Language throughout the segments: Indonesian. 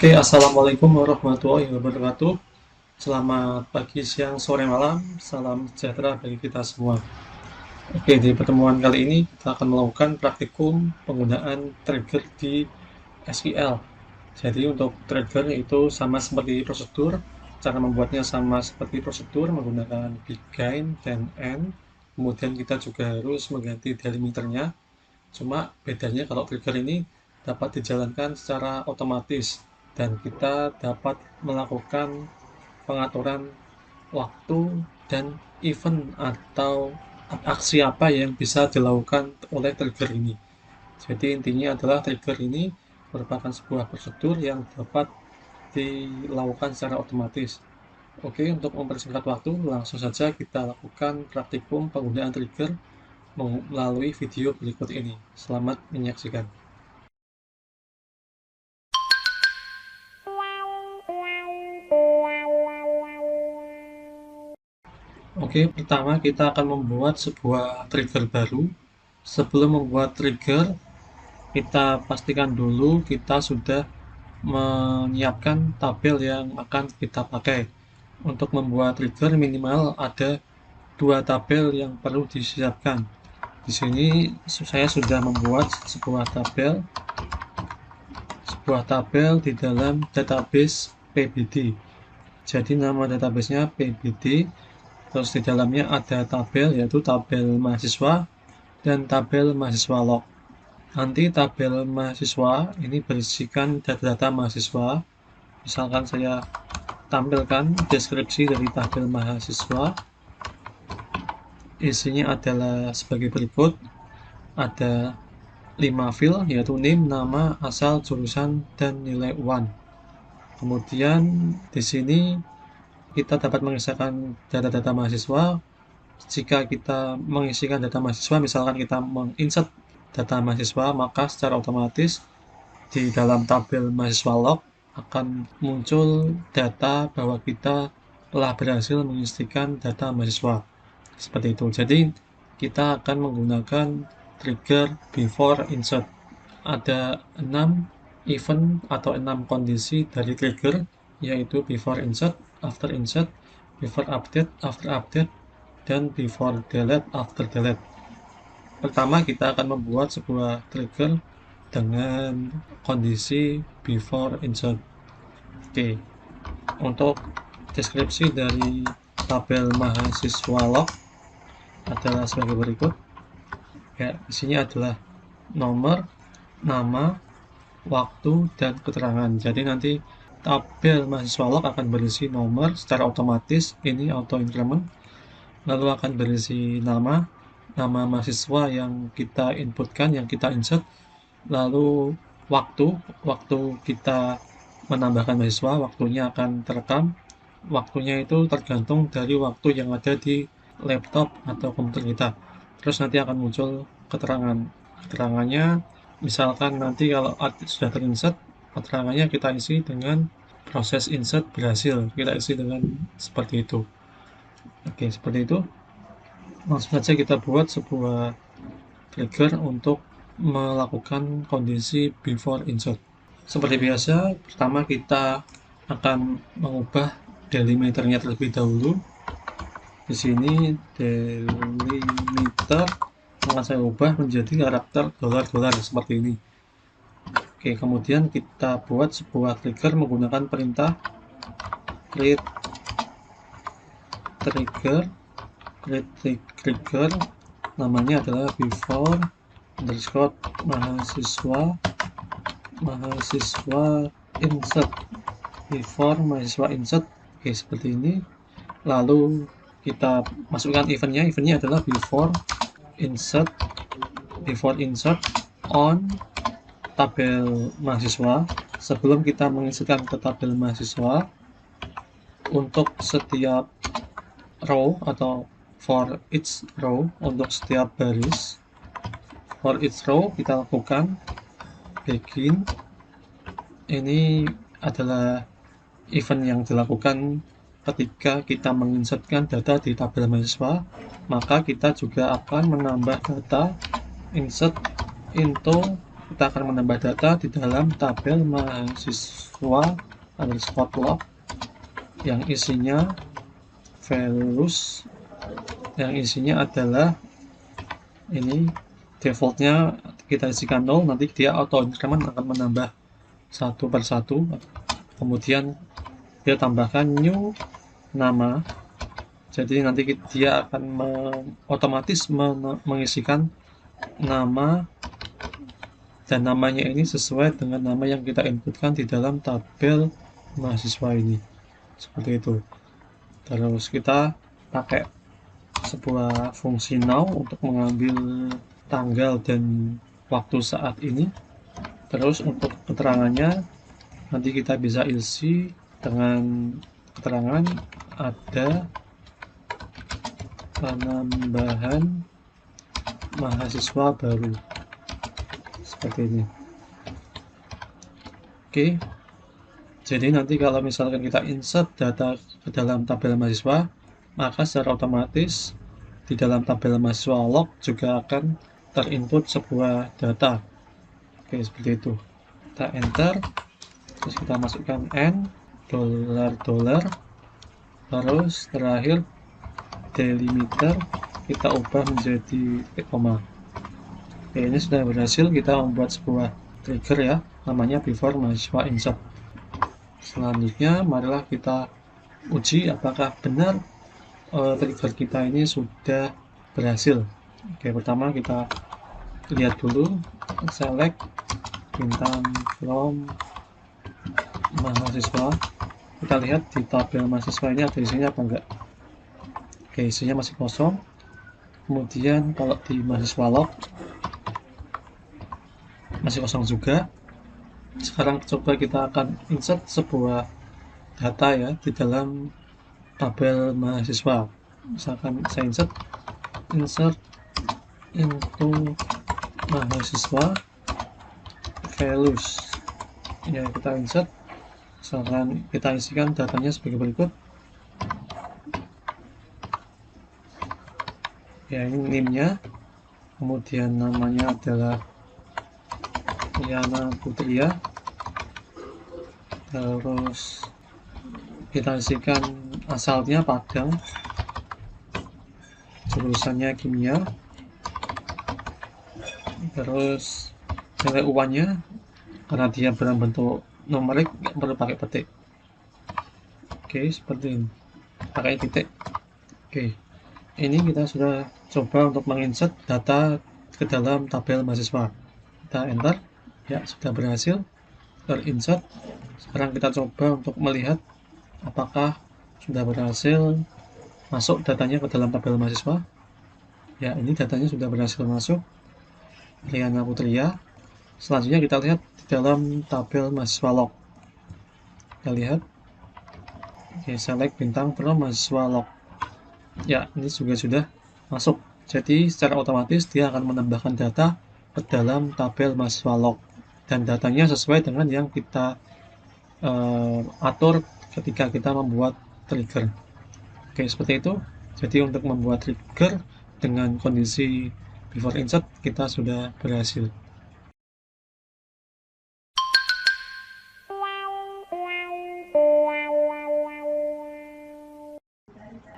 Oke, assalamualaikum warahmatullahi wabarakatuh. Selamat pagi, siang, sore, malam. Salam sejahtera bagi kita semua. Oke, di pertemuan kali ini kita akan melakukan praktikum penggunaan trigger di SQL. Jadi untuk trigger itu sama seperti prosedur, cara membuatnya sama seperti prosedur menggunakan begin dan end. Kemudian kita juga harus mengganti delimiternya. Cuma bedanya kalau trigger ini dapat dijalankan secara otomatis dan kita dapat melakukan pengaturan waktu dan event atau aksi apa yang bisa dilakukan oleh trigger ini. Jadi intinya adalah trigger ini merupakan sebuah prosedur yang dapat dilakukan secara otomatis. Oke, untuk mempersingkat waktu, langsung saja kita lakukan praktikum penggunaan trigger melalui video berikut ini. Selamat menyaksikan. Oke, pertama kita akan membuat sebuah trigger baru. Sebelum membuat trigger, kita pastikan dulu kita sudah menyiapkan tabel yang akan kita pakai. Untuk membuat trigger minimal ada dua tabel yang perlu disiapkan. Di sini saya sudah membuat sebuah tabel di dalam database PBD. Jadi nama databasenya PBD. Terus di dalamnya ada tabel yaitu tabel mahasiswa dan tabel mahasiswa log. Nanti tabel mahasiswa ini berisikan data-data mahasiswa. Misalkan saya tampilkan deskripsi dari tabel mahasiswa. Isinya adalah sebagai berikut. Ada 5 field yaitu name, nama, asal, jurusan, dan nilai UAN. Kemudian di sini kita dapat mengisahkan data-data mahasiswa. Jika kita mengisikan data mahasiswa, misalkan kita menginsert data mahasiswa, maka secara otomatis di dalam tabel mahasiswa log akan muncul data bahwa kita telah berhasil mengisikan data mahasiswa. Seperti itu. Jadi kita akan menggunakan trigger before insert. Ada 6 event atau 6 kondisi dari trigger, yaitu before insert, before update, after update, dan before delete, after delete. Pertama, kita akan membuat sebuah trigger dengan kondisi before insert. Oke, untuk deskripsi dari tabel mahasiswa log adalah sebagai berikut. Ya, di sini adalah nomor, nama, waktu, dan keterangan. Jadi nanti tabel mahasiswa log akan berisi nomor secara otomatis, ini auto increment. Lalu akan berisi nama mahasiswa yang kita inputkan, yang kita insert. Lalu waktu kita menambahkan mahasiswa, waktunya akan terekam. Waktunya itu tergantung dari waktu yang ada di laptop atau komputer kita. Terus nanti akan muncul keterangan. Keterangannya, misalkan nanti kalau sudah terinsert, keterangannya kita isi dengan proses insert berhasil. Kita isi dengan seperti itu. Oke, seperti itu. Langsung saja kita buat sebuah trigger untuk melakukan kondisi before insert. Seperti biasa, pertama kita akan mengubah delimiternya terlebih dahulu. Di sini delimiter akan saya ubah menjadi karakter dolar-dolar seperti ini. Oke, kemudian kita buat sebuah trigger menggunakan perintah create trigger, namanya adalah before underscore mahasiswa insert. Before mahasiswa insert. Oke, seperti ini. Lalu kita masukkan eventnya adalah before insert on tabel mahasiswa. Sebelum kita menginsertkan ke tabel mahasiswa, untuk setiap row atau for each row, untuk setiap baris, for each row kita lakukan begin. Ini adalah event yang dilakukan ketika kita menginsertkan data di tabel mahasiswa, maka kita juga akan menambah data insert into kita akan menambah data di dalam tabel mahasiswa underscore log yang isinya values, yang isinya adalah ini defaultnya kita isikan 0, nanti dia auto increment akan menambah satu per satu, kemudian dia tambahkan new nama, jadi nanti dia akan otomatis mengisikan nama, dan namanya ini sesuai dengan nama yang kita inputkan di dalam tabel mahasiswa ini, seperti itu. Terus kita pakai sebuah fungsi now untuk mengambil tanggal dan waktu saat ini. Terus untuk keterangannya nanti kita bisa isi dengan keterangan ada penambahan mahasiswa baru, seperti ini. Oke, jadi nanti kalau misalkan kita insert data ke dalam tabel mahasiswa, maka secara otomatis di dalam tabel mahasiswa log juga akan terinput sebuah data. Oke, seperti itu. Kita enter, terus kita masukkan n $, terus terakhir delimiter kita ubah menjadi koma. Oke, ini sudah berhasil kita membuat sebuah trigger ya, namanya before mahasiswa insert. Selanjutnya marilah kita uji apakah benar trigger kita ini sudah berhasil. Oke, pertama kita lihat dulu, select bintang from mahasiswa, kita lihat di tabel mahasiswa ini ada isinya apa enggak. Oke, isinya masih kosong. Kemudian kalau di mahasiswa log masih kosong juga. Sekarang coba kita akan insert sebuah data ya di dalam tabel mahasiswa. Misalkan saya insert into mahasiswa values ya, kita insert, misalkan kita isikan datanya sebagai berikut ya, ini name-nya, kemudian namanya adalah Yana Putria, terus kita isikan asalnya Padang, jurusannya kimia, terus nilai UAN-nya karena dia berbentuk numerik nggak perlu pakai petik. Oke, seperti ini, pakai titik. Oke, ini kita sudah coba untuk menginsert data ke dalam tabel mahasiswa. Kita enter ya, sudah berhasil terinsert. Sekarang kita coba untuk melihat apakah sudah berhasil masuk datanya ke dalam tabel mahasiswa. Ya, ini datanya sudah berhasil masuk, Riana Putria. Selanjutnya kita lihat di dalam tabel mahasiswa log. Kita lihat, oke, select bintang from mahasiswa log. Ya, ini juga sudah masuk. Jadi secara otomatis dia akan menambahkan data ke dalam tabel mahasiswa log, dan datanya sesuai dengan yang kita atur ketika kita membuat trigger. Oke, seperti itu. Jadi untuk membuat trigger dengan kondisi before insert kita sudah berhasil.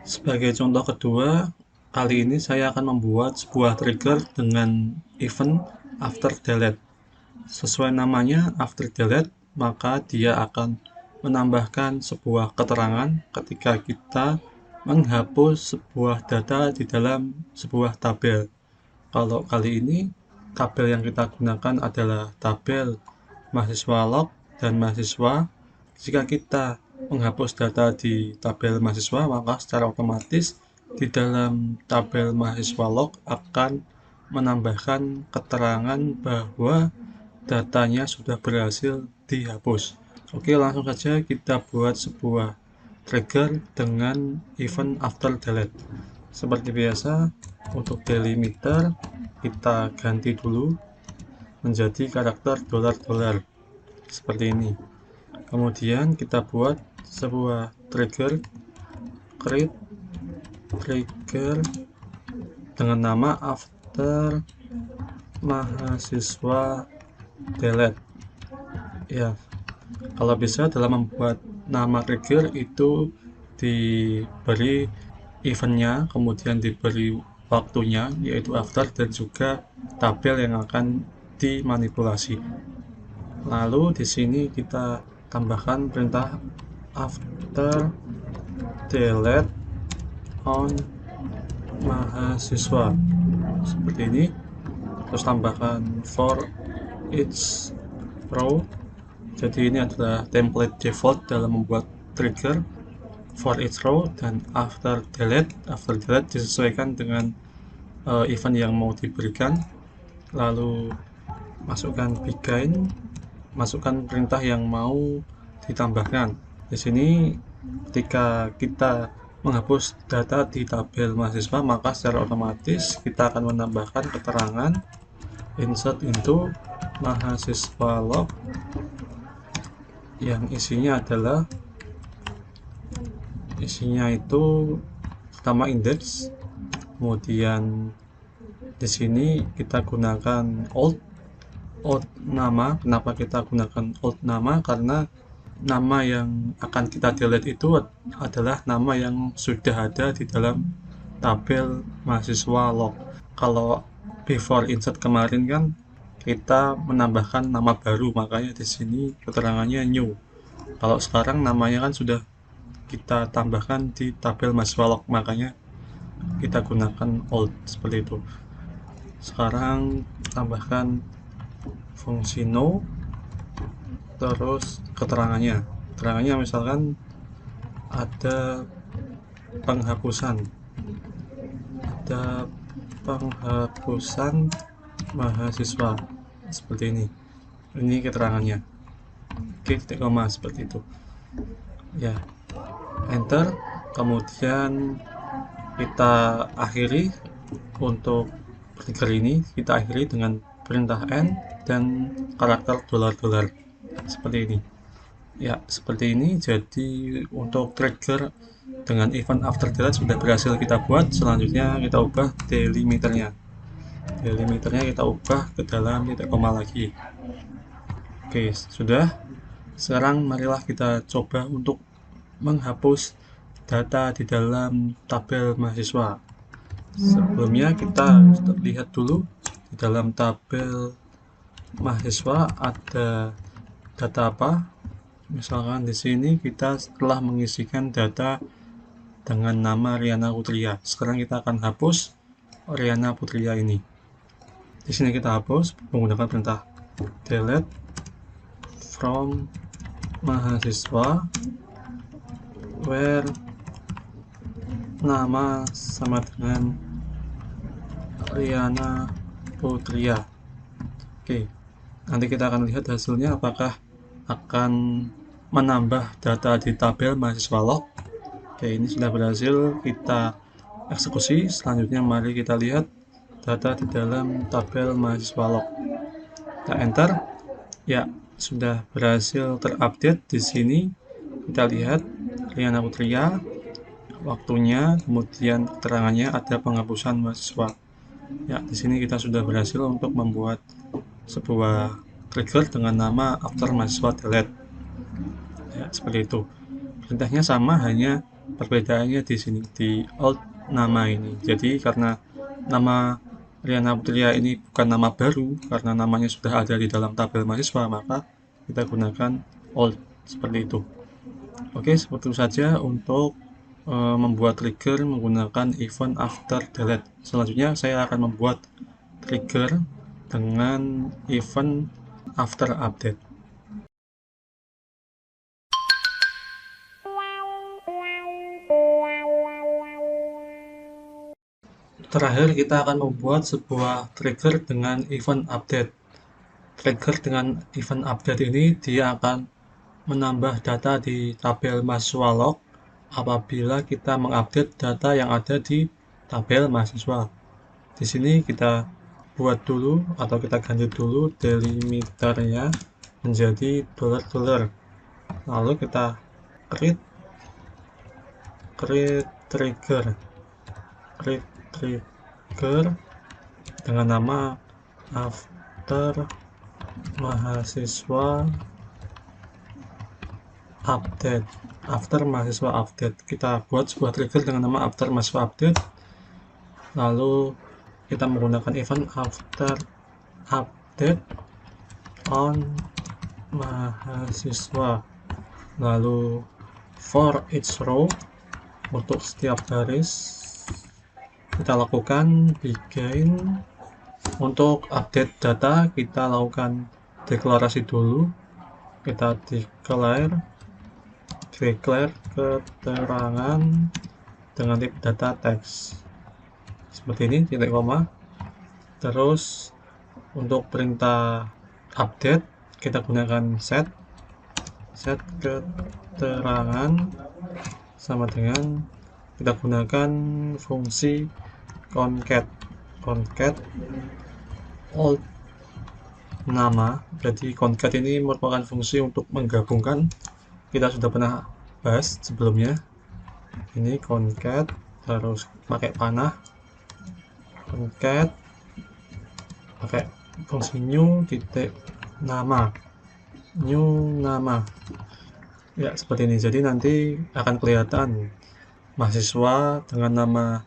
Sebagai contoh kedua, kali ini saya akan membuat sebuah trigger dengan event after delete. Sesuai namanya after delete, maka dia akan menambahkan sebuah keterangan ketika kita menghapus sebuah data di dalam sebuah tabel. Kalau kali ini tabel yang kita gunakan adalah tabel mahasiswa log dan mahasiswa. Jika kita menghapus data di tabel mahasiswa, maka secara otomatis di dalam tabel mahasiswa log akan menambahkan keterangan bahwa datanya sudah berhasil dihapus. Oke, langsung saja kita buat sebuah trigger dengan event after delete. Seperti biasa, untuk delimiter kita ganti dulu menjadi karakter $, seperti ini. Kemudian kita buat sebuah trigger, create trigger dengan nama after mahasiswa delete. Ya, kalau bisa dalam membuat nama trigger itu diberi eventnya, kemudian diberi waktunya yaitu after, dan juga tabel yang akan dimanipulasi. Lalu di sini kita tambahkan perintah after delete on mahasiswa seperti ini. Terus tambahkan for each row. Jadi ini adalah template default dalam membuat trigger for each row, dan after delete disesuaikan dengan event yang mau diberikan. Lalu masukkan begin, masukkan perintah yang mau ditambahkan. Di sini ketika kita menghapus data di tabel mahasiswa, maka secara otomatis kita akan menambahkan keterangan insert into mahasiswa log yang isinya itu pertama indeks, kemudian di sini kita gunakan old nama. Kenapa kita gunakan old nama? Karena nama yang akan kita delete itu adalah nama yang sudah ada di dalam tabel mahasiswa log. Kalau before insert kemarin kan kita menambahkan nama baru, makanya di sini keterangannya new. Kalau sekarang namanya kan sudah kita tambahkan di tabel mahasiswa log, makanya kita gunakan old seperti itu. Sekarang tambahkan fungsi no, terus keterangannya misalkan ada penghapusan mahasiswa seperti ini keterangannya. Oke, titik koma seperti itu ya. Enter, kemudian kita akhiri. Untuk trigger ini kita akhiri dengan perintah N dan karakter $$ seperti ini ya. Seperti ini. Jadi untuk trigger dengan event after delete sudah berhasil kita buat. Selanjutnya kita ubah delimiternya kita ubah ke dalam titik koma lagi. Oke, sudah. Sekarang marilah kita coba untuk menghapus data di dalam tabel mahasiswa. Sebelumnya kita lihat dulu di dalam tabel mahasiswa ada data apa. Misalkan di sini kita telah mengisikan data dengan nama Riana Putria. Sekarang kita akan hapus Riana Putria ini. Di sini kita hapus menggunakan perintah delete from mahasiswa where nama sama dengan Riana Putria. Oke, nanti kita akan lihat hasilnya apakah akan menambah data di tabel mahasiswa log. Oke, ini sudah berhasil kita eksekusi. Selanjutnya mari kita lihat data di dalam tabel mahasiswa log. Kita enter. Ya, sudah berhasil terupdate. Di sini kita lihat Riana Putria, waktunya, kemudian keterangannya ada penghapusan mahasiswa. Ya, di sini kita sudah berhasil untuk membuat sebuah trigger dengan nama after mahasiswa delete. Ya, seperti itu. Perintahnya sama, hanya perbedaannya di sini di old nama ini. Jadi karena nama Riana Putria ini bukan nama baru, karena namanya sudah ada di dalam tabel mahasiswa, maka kita gunakan old seperti itu. Oke, seperti itu saja untuk membuat trigger menggunakan event after delete. Selanjutnya saya akan membuat trigger dengan event after update. Terakhir kita akan membuat sebuah trigger dengan event update. Trigger dengan event update ini dia akan menambah data di tabel mahasiswa log apabila kita mengupdate data yang ada di tabel mahasiswa. Di sini kita buat dulu atau kita ganti dulu delimiternya menjadi $. Lalu kita create trigger dengan nama after mahasiswa update. After mahasiswa update, kita buat sebuah trigger dengan nama after mahasiswa update, lalu kita menggunakan event after update on mahasiswa, lalu for each row, untuk setiap baris kita lakukan begin. Untuk update data kita lakukan deklarasi dulu, kita declare keterangan dengan tip data text seperti ini, titik koma. Terus untuk perintah update kita gunakan set keterangan sama dengan kita gunakan fungsi concat old nama. Jadi concat ini merupakan fungsi untuk menggabungkan, kita sudah pernah bahas sebelumnya. Ini concat, terus pakai panah, concat pakai fungsi new titik nama, ya seperti ini. Jadi nanti akan kelihatan mahasiswa dengan nama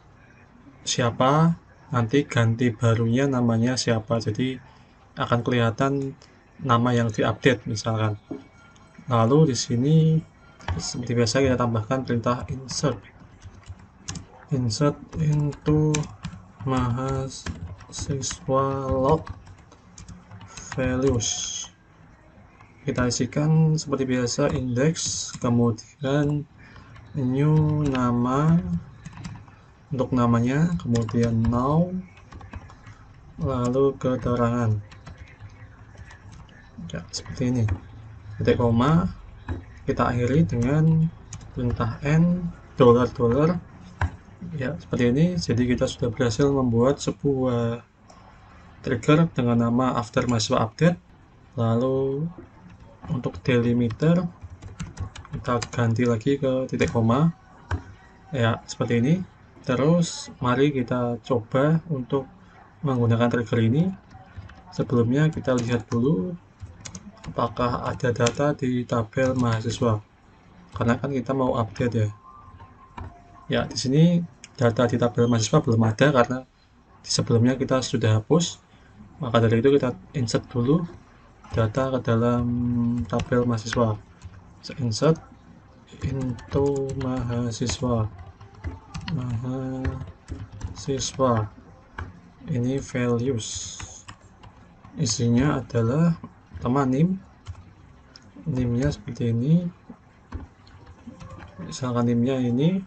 siapa, nanti ganti barunya namanya siapa, jadi akan kelihatan nama yang diupdate misalkan. Lalu di sini seperti biasa kita tambahkan perintah insert into mahasiswa log values. Kita isikan seperti biasa index, kemudian new nama untuk namanya, kemudian now, lalu keterangan, ya seperti ini, titik koma. Kita akhiri dengan perintah n $, ya seperti ini. Jadi kita sudah berhasil membuat sebuah trigger dengan nama after mahasiswa update. Lalu untuk delimiter kita ganti lagi ke titik koma, ya seperti ini. Terus mari kita coba untuk menggunakan trigger ini. Sebelumnya kita lihat dulu apakah ada data di tabel mahasiswa, karena kan kita mau update ya. Ya di sini data di tabel mahasiswa belum ada karena di sebelumnya kita sudah hapus. Maka dari itu kita insert dulu data ke dalam tabel mahasiswa. Insert into mahasiswa. Ini values, isinya adalah pertama nya seperti ini, misalkan nya ini,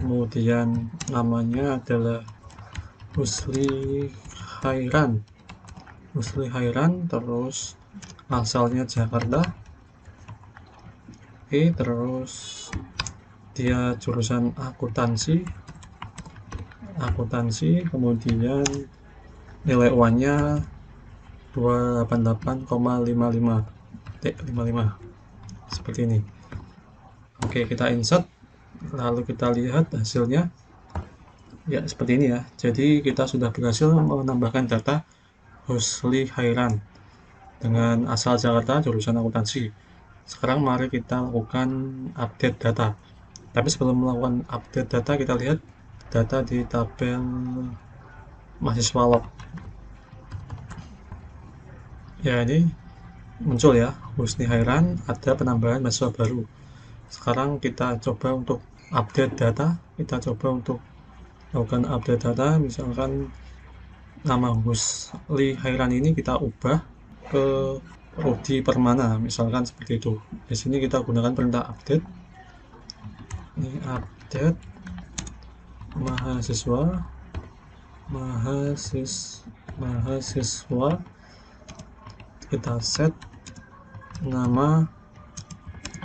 kemudian namanya adalah Husli Hairan, terus asalnya Jakarta, oke. Terus dia jurusan akuntansi, kemudian nilai UAN-nya 288,55 seperti ini. Oke, kita insert, lalu kita lihat hasilnya, ya seperti ini ya. Jadi kita sudah berhasil menambahkan data Husli Hairan dengan asal Jakarta, jurusan akuntansi. Sekarang mari kita lakukan update data. Tapi sebelum melakukan update data, kita lihat data di tabel mahasiswa log. Ya ini muncul ya, Husni Hairan, ada penambahan mahasiswa baru. Sekarang kita coba untuk update data. Kita coba untuk melakukan update data. Misalkan nama Husli Hairan ini kita ubah ke Rudi Permana, misalkan seperti itu. Di sini kita gunakan perintah update. Ini update mahasiswa, kita set nama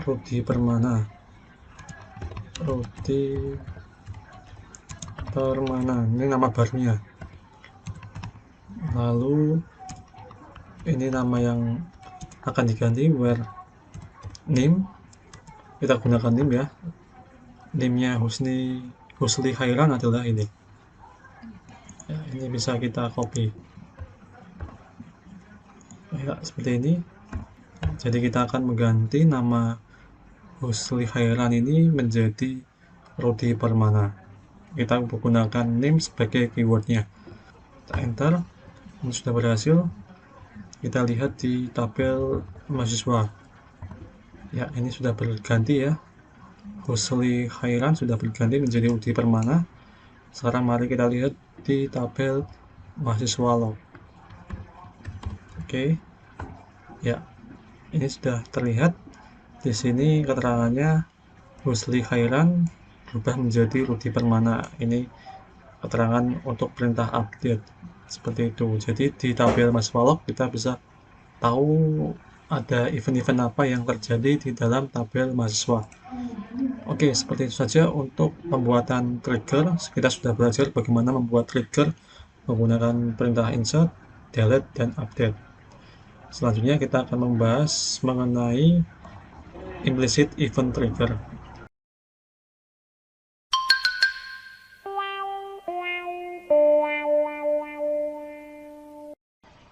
Rudi Permana, ini nama barunya. Lalu ini nama yang akan diganti, where name, kita gunakan name ya. Name-nya Husli Hairan adalah ini ya, ini bisa kita copy ya, Ya, seperti ini. Jadi kita akan mengganti nama Husli Khairan ini menjadi Rudi Permana. Kita menggunakan name sebagai keywordnya. Kita enter. Ini sudah berhasil. Kita lihat di tabel mahasiswa. Ya, ini sudah berganti ya. Husli Khairan sudah berganti menjadi Rudi Permana. Sekarang mari kita lihat di tabel mahasiswa log. Oke. Ya, ini sudah terlihat. Di sini keterangannya Husli Khairan berubah menjadi Rudi Permana. Ini keterangan untuk perintah update seperti itu. Jadi di tabel mahasiswa log kita bisa tahu ada event-event apa yang terjadi di dalam tabel mahasiswa. Oke, seperti itu saja untuk pembuatan trigger. Kita sudah belajar bagaimana membuat trigger menggunakan perintah insert, delete, dan update. Selanjutnya kita akan membahas mengenai implicit event trigger.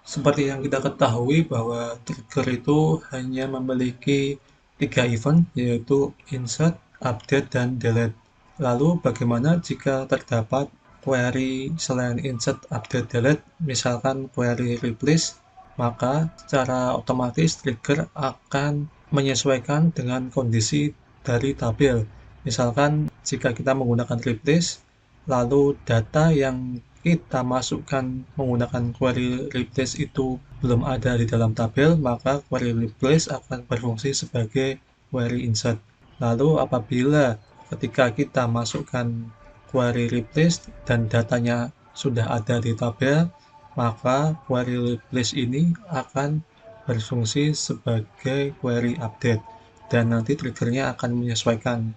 Seperti yang kita ketahui bahwa trigger itu hanya memiliki 3 event, yaitu insert, update, dan delete. Lalu bagaimana jika terdapat query selain insert, update, delete, misalkan query replace, maka secara otomatis trigger akan menyesuaikan dengan kondisi dari tabel. Misalkan jika kita menggunakan replace, lalu data yang kita masukkan menggunakan query replace itu belum ada di dalam tabel, maka query replace akan berfungsi sebagai query insert. Lalu apabila ketika kita masukkan query replace dan datanya sudah ada di tabel, maka query replace ini akan berfungsi sebagai query update dan nanti triggernya akan menyesuaikan.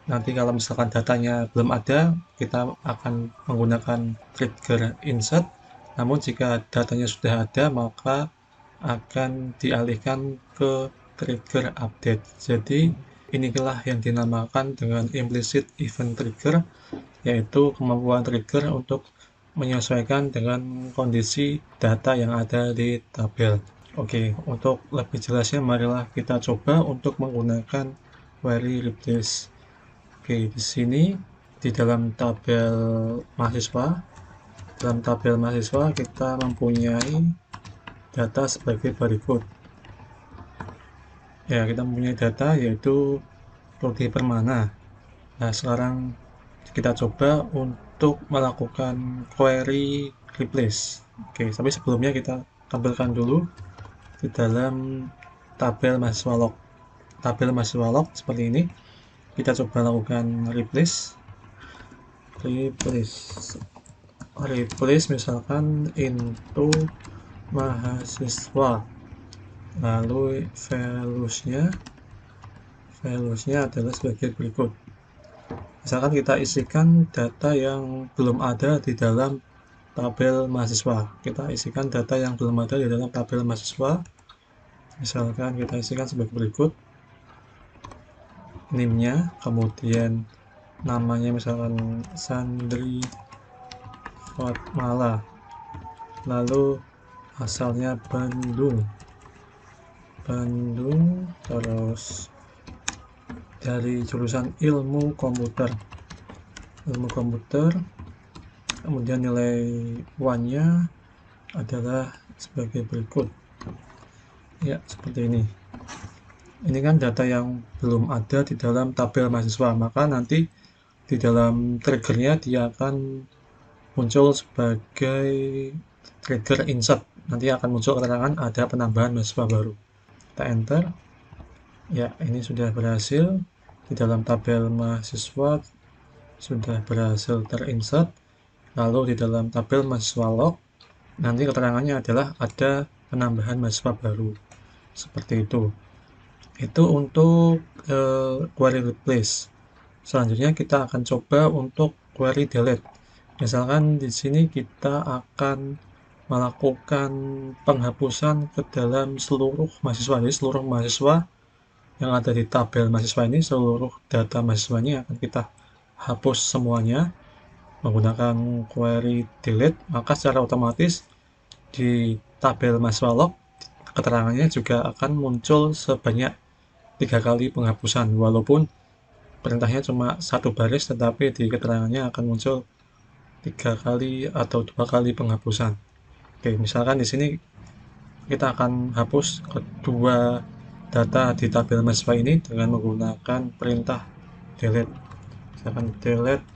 Nanti kalau misalkan datanya belum ada, kita akan menggunakan trigger insert. Namun jika datanya sudah ada, maka akan dialihkan ke trigger update. Jadi inilah yang dinamakan dengan implicit event trigger, yaitu kemampuan trigger untuk menyesuaikan dengan kondisi data yang ada di tabel. Oke, untuk lebih jelasnya marilah kita coba untuk menggunakan query replace. Oke, di sini di dalam tabel mahasiswa, kita mempunyai data sebagai berikut. Ya, kita mempunyai data yaitu Rudi Permana. Nah, sekarang kita coba untuk melakukan query replace. Oke, tapi sebelumnya kita tampilkan dulu di dalam tabel mahasiswa log. Tabel mahasiswa log seperti ini. Kita coba lakukan replace misalkan into mahasiswa, lalu values-nya adalah sebagai berikut. Misalkan kita isikan data yang belum ada di dalam tabel mahasiswa. Kita isikan data yang belum ada di dalam tabel mahasiswa. Misalkan kita isikan sebagai berikut. Name-nya, kemudian namanya misalkan Sandri Fatmala, lalu asalnya Bandung, terus dari jurusan ilmu komputer, kemudian nilai UAN-nya adalah sebagai berikut. Ya, seperti ini. Ini kan data yang belum ada di dalam tabel mahasiswa, maka nanti di dalam triggernya dia akan muncul sebagai trigger insert. Nanti akan muncul keterangan ada penambahan mahasiswa baru. Kita enter. Ya, ini sudah berhasil. Di dalam tabel mahasiswa sudah berhasil terinsert. Lalu di dalam tabel mahasiswa log, nanti keterangannya adalah ada penambahan mahasiswa baru. Seperti itu. Itu untuk query replace. Selanjutnya kita akan coba untuk query delete. Misalkan di sini kita akan melakukan penghapusan ke dalam seluruh mahasiswa. Jadi seluruh mahasiswa yang ada di tabel mahasiswa ini, seluruh data mahasiswanya akan kita hapus semuanya menggunakan query delete. Maka secara otomatis di tabel mahasiswa log keterangannya juga akan muncul sebanyak 3 kali penghapusan, walaupun perintahnya cuma satu baris, tetapi di keterangannya akan muncul 3 kali atau 2 kali penghapusan. Oke, misalkan di sini kita akan hapus kedua data di tabel mahasiswa ini dengan menggunakan perintah delete. Misalkan delete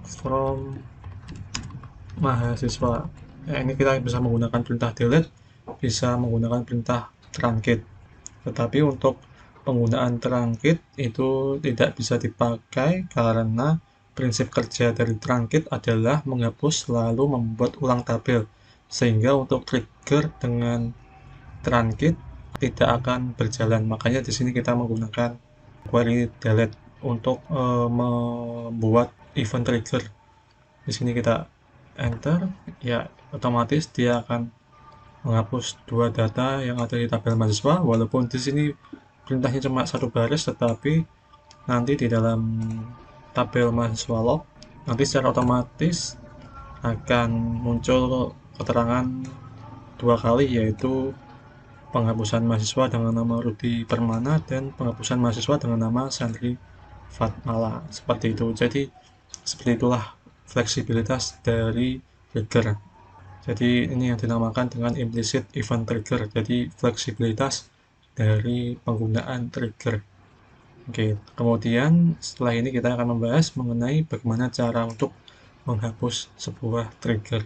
from mahasiswa. Ya, ini kita bisa menggunakan perintah delete, bisa menggunakan perintah truncate. Tetapi untuk penggunaan truncate itu tidak bisa dipakai karena prinsip kerja dari truncate adalah menghapus lalu membuat ulang tabel. Sehingga untuk trigger dengan truncate tidak akan berjalan. Makanya di sini kita menggunakan query delete untuk membuat event trigger. Di sini kita enter, ya otomatis dia akan menghapus dua data yang ada di tabel mahasiswa, walaupun di sini perintahnya cuma satu baris, tetapi nanti di dalam tabel mahasiswa log nanti secara otomatis akan muncul keterangan dua kali, yaitu penghapusan mahasiswa dengan nama Rudi Permana dan penghapusan mahasiswa dengan nama Sandri Fatmala, seperti itu. Jadi seperti itulah fleksibilitas dari trigger. Jadi ini yang dinamakan dengan implicit event trigger. Jadi fleksibilitas dari penggunaan trigger. Oke, kemudian setelah ini kita akan membahas mengenai bagaimana cara untuk menghapus sebuah trigger.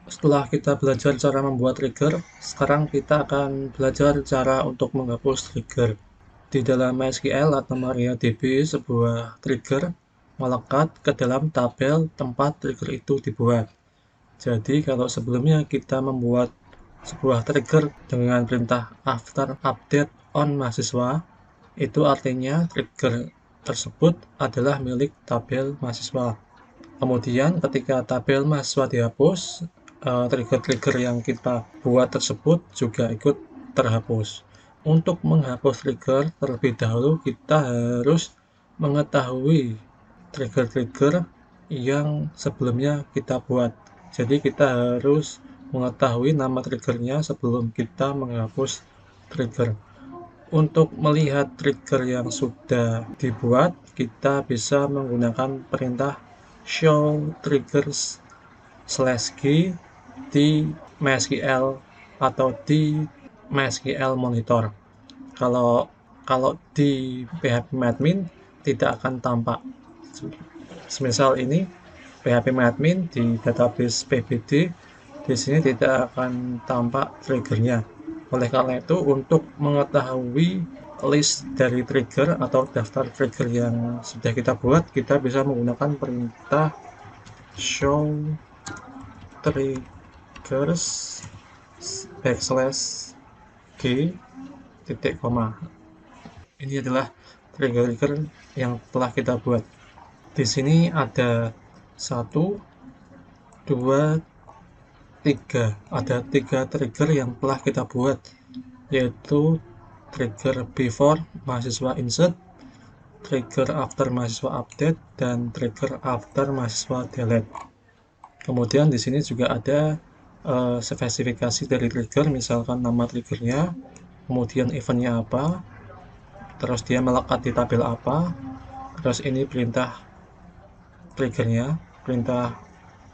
Setelah kita belajar cara membuat trigger, sekarang kita akan belajar cara untuk menghapus trigger. Di dalam MySQL atau MariaDB, sebuah trigger melekat ke dalam tabel tempat trigger itu dibuat. Jadi kalau sebelumnya kita membuat sebuah trigger dengan perintah after update on mahasiswa, itu artinya trigger tersebut adalah milik tabel mahasiswa. Kemudian ketika tabel mahasiswa dihapus, trigger-trigger yang kita buat tersebut juga ikut terhapus. Untuk menghapus trigger terlebih dahulu kita harus mengetahui trigger-trigger yang sebelumnya kita buat. Jadi kita harus mengetahui nama triggernya sebelum kita menghapus trigger. Untuk melihat trigger yang sudah dibuat, kita bisa menggunakan perintah show triggers /g di MySQL atau di MySQL Monitor. Kalau di phpMyAdmin tidak akan tampak. Semisal ini phpMyAdmin di database pbd, di sini tidak akan tampak triggernya. Oleh karena itu, untuk mengetahui list dari trigger atau daftar trigger yang sudah kita buat, kita bisa menggunakan perintah show triggers /g titik koma. Ini adalah trigger-trigger yang telah kita buat. Di sini ada 1, 2, 3. Ada 3 trigger yang telah kita buat, yaitu trigger before mahasiswa insert, trigger after mahasiswa update, dan trigger after mahasiswa delete. Kemudian di sini juga ada spesifikasi dari trigger, misalkan nama triggernya, kemudian eventnya apa, terus dia melekat di tabel apa, terus ini perintah triggernya, perintah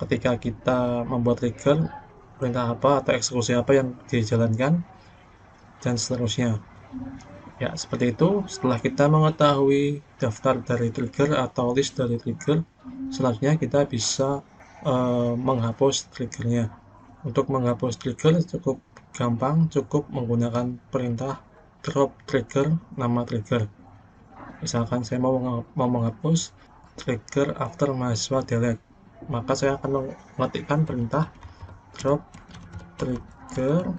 ketika kita membuat trigger, perintah apa atau eksekusi apa yang dijalankan, dan seterusnya. Ya, seperti itu. Setelah kita mengetahui daftar dari trigger atau list dari trigger, selanjutnya kita bisa menghapus triggernya. Untuk menghapus trigger cukup gampang, cukup menggunakan perintah drop trigger nama trigger. Misalkan saya mau menghapus trigger after mahasiswa delete, maka saya akan mengetikkan perintah drop trigger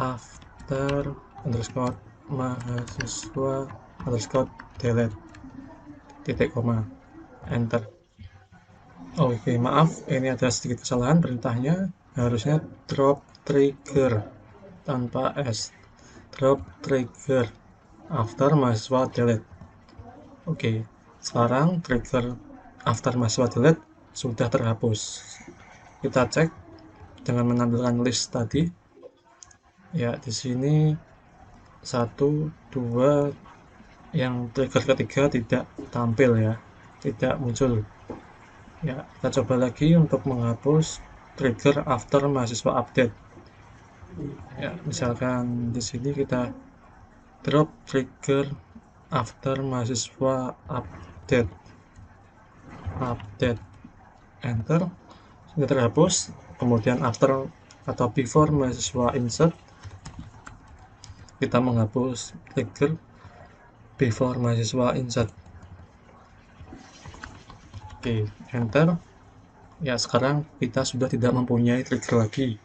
after underscore mahasiswa underscore delete titik koma, enter. Oke, maaf, ini ada sedikit kesalahan, perintahnya harusnya drop trigger tanpa s, drop trigger after mahasiswa delete. Oke, Sekarang trigger after mahasiswa delete sudah terhapus. Kita cek dengan menampilkan list tadi. Ya, di sini 1, 2, yang trigger ketiga tidak tampil ya, tidak muncul. Ya, kita coba lagi untuk menghapus trigger after mahasiswa update. Ya, misalkan di sini kita drop trigger after mahasiswa update, enter, sudah terhapus. Kemudian after atau before mahasiswa insert, kita menghapus trigger before mahasiswa insert. Oke, enter. Ya, sekarang kita sudah tidak mempunyai trigger lagi.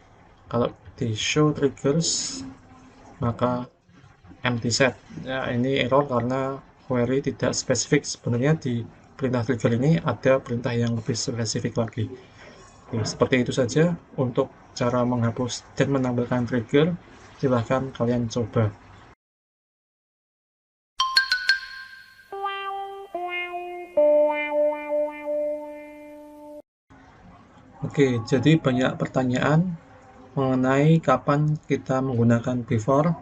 Kalau di show triggers, maka empty set. Ya, ini error karena query tidak spesifik. Sebenarnya di perintah trigger ini ada perintah yang lebih spesifik lagi. Oke, seperti itu saja untuk cara menghapus dan menambahkan trigger. Silahkan kalian coba. Oke, jadi banyak pertanyaan mengenai kapan kita menggunakan before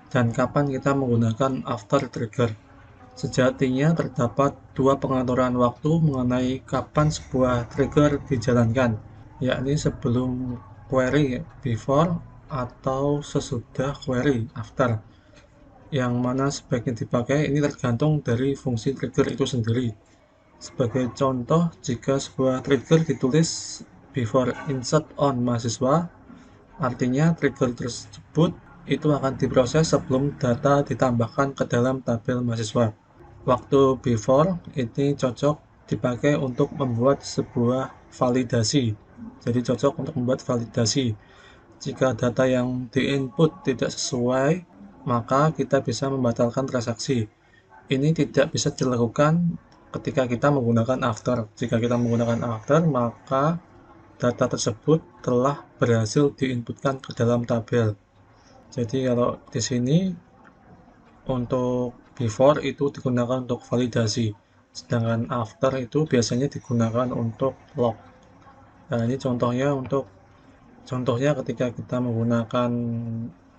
dan kapan kita menggunakan after trigger. Sejatinya terdapat dua pengaturan waktu mengenai kapan sebuah trigger dijalankan, yakni sebelum query before atau sesudah query after. Yang mana sebaiknya dipakai ini tergantung dari fungsi trigger itu sendiri. Sebagai contoh, jika sebuah trigger ditulis before insert on mahasiswa, artinya trigger tersebut itu akan diproses sebelum data ditambahkan ke dalam tabel mahasiswa. Waktu before ini cocok dipakai untuk membuat sebuah validasi. Jadi cocok untuk membuat validasi. Jika data yang diinput tidak sesuai, maka kita bisa membatalkan transaksi. Ini tidak bisa dilakukan ketika kita menggunakan after. Jika kita menggunakan after, maka data tersebut telah berhasil diinputkan ke dalam tabel. Jadi kalau di sini untuk before itu digunakan untuk validasi, sedangkan after itu biasanya digunakan untuk log. Nah, ini contohnya ketika kita menggunakan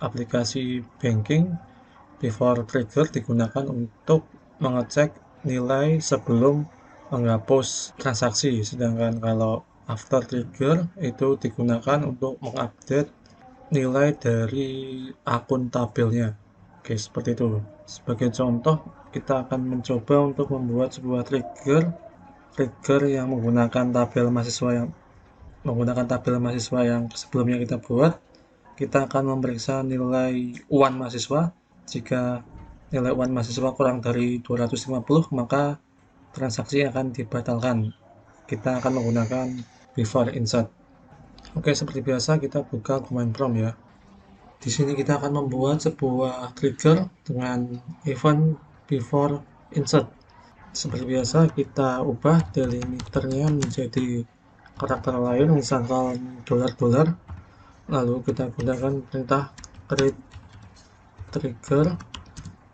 aplikasi banking, before trigger digunakan untuk mengecek nilai sebelum menghapus transaksi, sedangkan kalau after trigger itu digunakan untuk mengupdate nilai dari akun tabelnya. Oke, seperti itu. Sebagai contoh, kita akan mencoba untuk membuat sebuah trigger yang menggunakan tabel mahasiswa yang sebelumnya kita buat. Kita akan memeriksa nilai UAN mahasiswa. Jika nilai UAN mahasiswa kurang dari 250, maka transaksi akan dibatalkan. Kita akan menggunakan before insert. Oke, seperti biasa kita buka command prompt ya. Di sini kita akan membuat sebuah trigger dengan event before insert. Seperti biasa kita ubah delimiternya menjadi karakter lain, misalkan $, lalu kita gunakan perintah create trigger.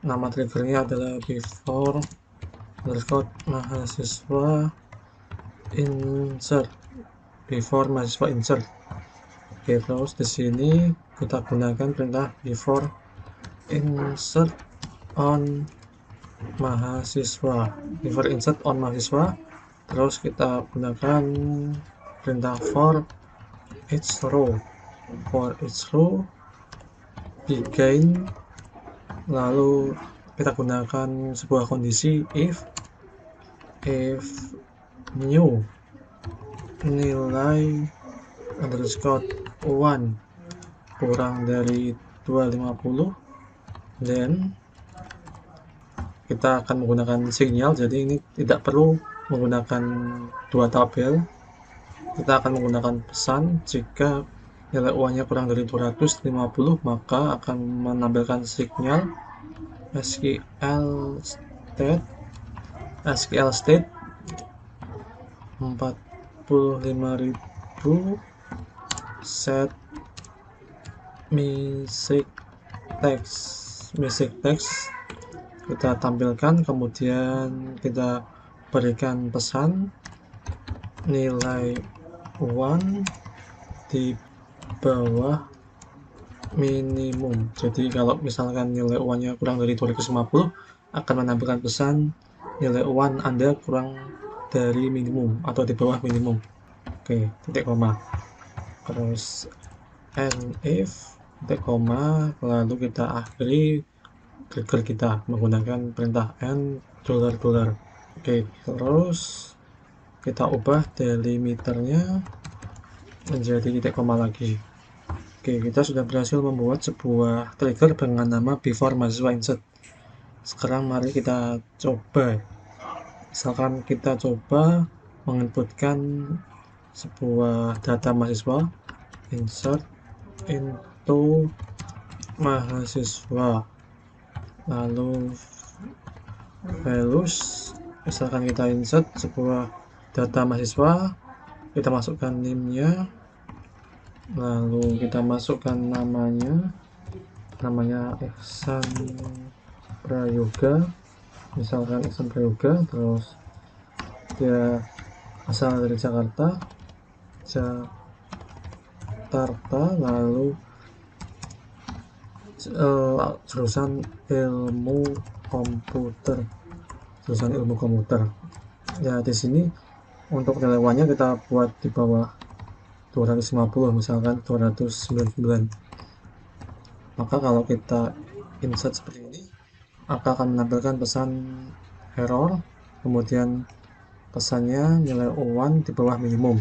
Nama triggernya adalah before underscore mahasiswa insert, before mahasiswa insert. Oke, terus di sini kita gunakan perintah before insert on mahasiswa, terus kita gunakan perintah for each row begin, lalu kita gunakan sebuah kondisi if new nilai underscore 1 kurang dari 250, then kita akan menggunakan sinyal. Jadi ini tidak perlu menggunakan dua tabel, kita akan menggunakan pesan. Jika nilai uangnya kurang dari 250, maka akan menampilkan sinyal SQL state 45.000 set message text kita tampilkan, kemudian kita berikan pesan nilai 1 di bawah minimum. Jadi kalau misalkan nilai nya kurang dari 250 akan menampilkan pesan nilai Anda kurang dari minimum atau di bawah minimum. Oke, titik koma. Terus and if titik koma, lalu kita akhiri trigger kita menggunakan perintah and $. Oke, terus kita ubah delimiternya menjadi titik koma lagi. Oke, kita sudah berhasil membuat sebuah trigger dengan nama before mahasiswa insert. Sekarang mari kita coba. Misalkan kita coba menginputkan sebuah data mahasiswa, insert into mahasiswa, lalu values, misalkan kita insert sebuah data mahasiswa, kita masukkan name-nya, lalu kita masukkan namanya Ihsan Prayoga, misalkan Ihsan Prayoga, terus dia asal dari Jakarta, lalu jurusan ilmu komputer. Ya, di sini untuk nilai nya kita buat di bawah 250, misalkan 299. Maka kalau kita insert seperti ini, maka akan menampilkan pesan error, kemudian pesannya nilai 1 di bawah minimum,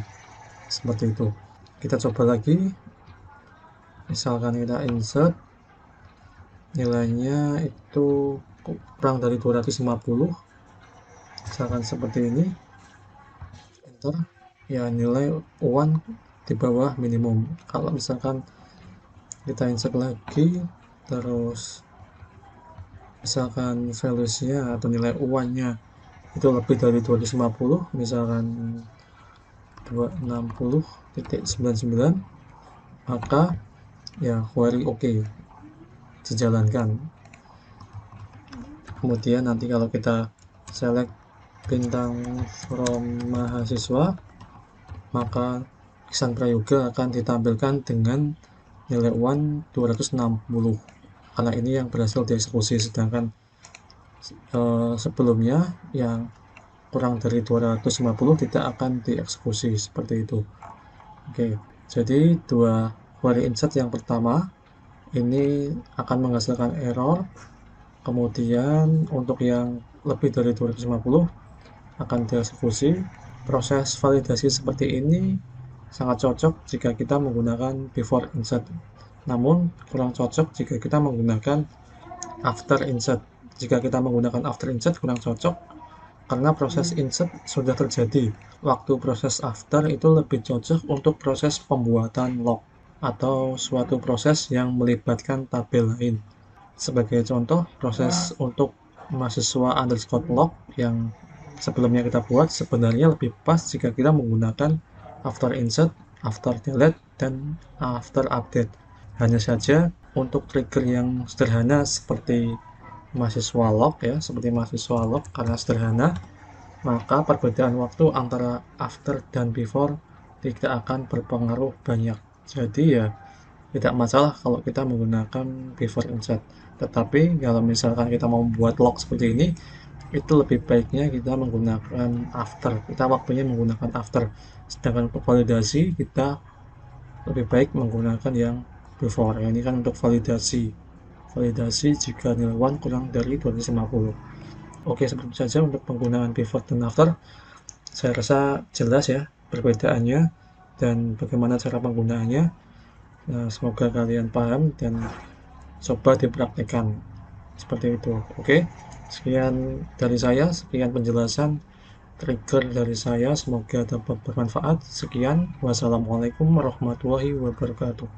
seperti itu. Kita coba lagi, misalkan kita insert nilainya itu kurang dari 250, misalkan seperti ini, enter, ya nilai 1 di bawah minimum. Kalau misalkan kita insert lagi, terus misalkan values-nya atau nilai nya itu lebih dari 250, misalkan 260.99, maka ya query oke, dijalankan. Kemudian nanti kalau kita select bintang from mahasiswa, maka Ihsan Prayoga akan ditampilkan dengan nilai 260, karena ini yang berhasil dieksekusi, sedangkan sebelumnya yang kurang dari 250 tidak akan dieksekusi, seperti itu. Oke, jadi dua query insert yang pertama ini akan menghasilkan error, kemudian untuk yang lebih dari 250 akan dieksekusi. Proses validasi seperti ini sangat cocok jika kita menggunakan before insert, namun kurang cocok jika kita menggunakan after insert. Jika kita menggunakan after insert kurang cocok karena proses insert sudah terjadi. Waktu proses after itu lebih cocok untuk proses pembuatan log atau suatu proses yang melibatkan tabel lain. Sebagai contoh, proses untuk mahasiswa underscore log yang sebelumnya kita buat sebenarnya lebih pas jika kita menggunakan after insert, after delete, dan after update. Hanya saja untuk trigger yang sederhana seperti mahasiswa log karena sederhana, maka perbedaan waktu antara after dan before tidak akan berpengaruh banyak. Jadi ya tidak masalah kalau kita menggunakan before insert. Tetapi kalau misalkan kita mau membuat log seperti ini, itu lebih baiknya kita menggunakan after. Kita waktunya menggunakan after. Sedangkan untuk validasi kita lebih baik menggunakan yang before. Ini kan untuk validasi jika nilai 1 kurang dari 250. Oke, seperti saja untuk penggunaan before dan after. Saya rasa jelas ya perbedaannya dan bagaimana cara penggunaannya. Nah, semoga kalian paham dan coba dipraktikkan seperti itu. Oke, sekian dari saya, sekian penjelasan trigger dari saya, semoga dapat bermanfaat. Sekian, wassalamualaikum warahmatullahi wabarakatuh.